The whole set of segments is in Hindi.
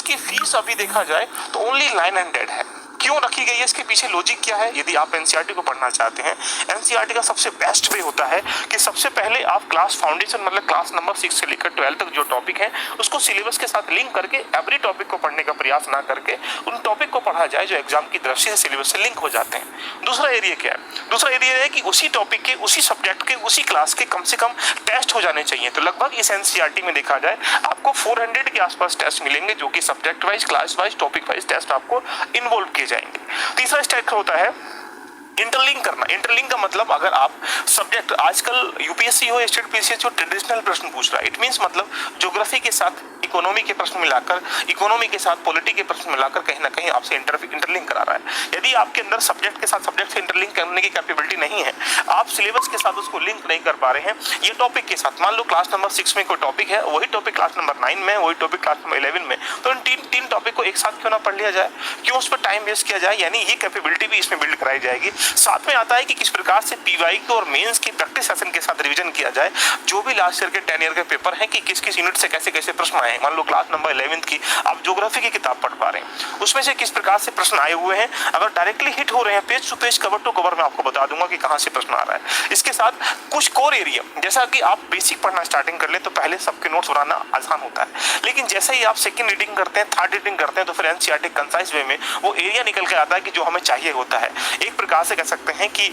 इसकी फीस अभी देखा जाए तो ओनली 900 है। क्यों रखी गई है, इसके पीछे लॉजिक क्या है? यदि आप एनसीईआरटी को पढ़ना चाहते हैं, एनसीईआरटी का सबसे बेस्ट वे होता है कि सबसे पहले आप क्लास फाउंडेशन मतलब क्लास नंबर 6 से लेकर 12 तक जो टॉपिक है उसको सिलेबस के साथ लिंक करके एवरी टॉपिक को पढ़ने का प्रयास ना करके उन टॉपिक को पढ़ा जाए जो एग्जाम की दृष्टि से सिलेबस से लिंक हो जाते हैं। दूसरा एरिया क्या है? दूसरा एरिया है कि उसी टॉपिक के, उसी सब्जेक्ट के, उसी क्लास के कम से कम टेस्ट हो जाने चाहिए। तो लगभग इस एनसीईआरटी में देखा जाए आपको 400 के आसपास टेस्ट मिलेंगे जो कि subject wise, class wise, topic wise test आपको इन्वॉल्व किए जाएंगे। तीसरा स्टेप होता है इंटरलिंक करना। इंटरलिंक का मतलब अगर आप सब्जेक्ट, आजकल यूपीएससी हो, स्टेट पीसीएस हो, ट्रेडिशनल प्रश्न पूछ रहा है, इट मींस मतलब ज्योग्राफी के साथ इकोनॉमी के प्रश्न मिलाकर, इकोनॉमी के साथ पॉलिटी के प्रश्न मिलाकर कहीं ना कहीं आपसे इंटरलिंक करा रहा है। यदि आपके अंदर सब्जेक्ट के साथ सब्जेक्ट से इंटरलिंक करने की कैपेबिलिटी नहीं है, आप सिलेबस के साथ उसको लिंक नहीं कर पा रहे हैं, ये टॉपिक के साथ, मान लो क्लास नंबर 6 में कोई टॉपिक है, वही टॉपिक क्लास नंबर 9 में, वही टॉपिक क्लास नंबर 11 में, तो इन तीन टॉपिक को एक साथ क्यों ना पढ़ लिया जाए, क्यों उस पर टाइम वेस्ट किया जाए? यानी ये कैपेबिलिटी भी इसमें बिल्ड कराई जाएगी। साथ में आता है कि किस प्रकार से पीवाईक्यू और मेंस की प्रैक्टिस सेशन के साथ रिवीजन किया जाए, जो भी लास्ट ईयर के 10 ईयर के पेपर हैं कि किस किस यूनिट से कैसे कैसे प्रश्न आए हैं। मान लो क्लास नंबर 11 की आप ज्योग्राफी की किताब पढ़ पा रहे हैं, उसमें से किस प्रकार से प्रश्न आए हुए हैं, अगर डायरेक्टली हिट हो रहे हैं page to page, cover to cover, मैं आपको बता दूंगा कि कहां से प्रश्न आ रहा है। इसके साथ कुछ कोर एरिया, जैसा कि आप बेसिक पढ़ना स्टार्टिंग कर ले तो पहले सबके नोट्स बनाना आसान होता है, लेकिन जैसे ही आप सेकंड रीडिंग करते हैं, थर्ड रीडिंग करते हैं, तो फिर एनसीईआरटी कंसाइज वे में वो एरिया निकल के आता है कि जो हमें चाहिए होता है। एक प्रकार से कह सकते हैं कि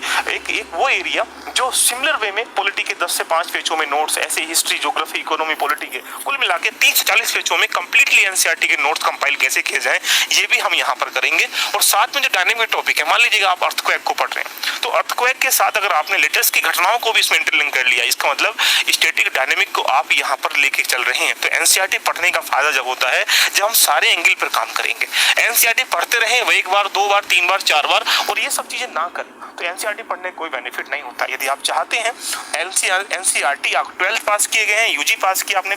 एक वो एरिया जो सिमिलर वे में पॉलिटी के 10 से 5 पेजों में नोट्स, ऐसे हिस्ट्री, ज्योग्राफी, इकोनॉमी, पॉलिटी के कुल मिला के 30 से 40 पेजों में कंप्लीटली एनसीईआरटी के नोट्स कंपाइल कैसे किए जाएं, ये भी हम यहाँ पर करेंगे। और साथ में जो डायनेमिक टॉपिक है, मान लीजिएगा आप अर्थक्वेक को पढ़ रहे हैं, तो अर्थक्वेक के साथ अगर आपने लेटेस्ट की घटनाओं को भी इसमें इंटरलिंक कर लिया, इसका मतलब स्टैटिक डायनेमिक को आप यहाँ पर लेके चल रहे हैं। तो एनसीईआरटी पढ़ने का फायदा जब होता है जब हम सारे एंगल पर काम करेंगे। एनसीईआरटी पढ़ते रहे वो 1 बार, 2 बार, 3 बार, 4 बार और ये सब चीजें ना करें तो एनसीईआरटी पढ़ने का कोई बेनिफिट नहीं होता। यदि आप चाहते हैं एनसीईआरटी, आप 12th पास किए गए हैं, यूजी पास किया आपने,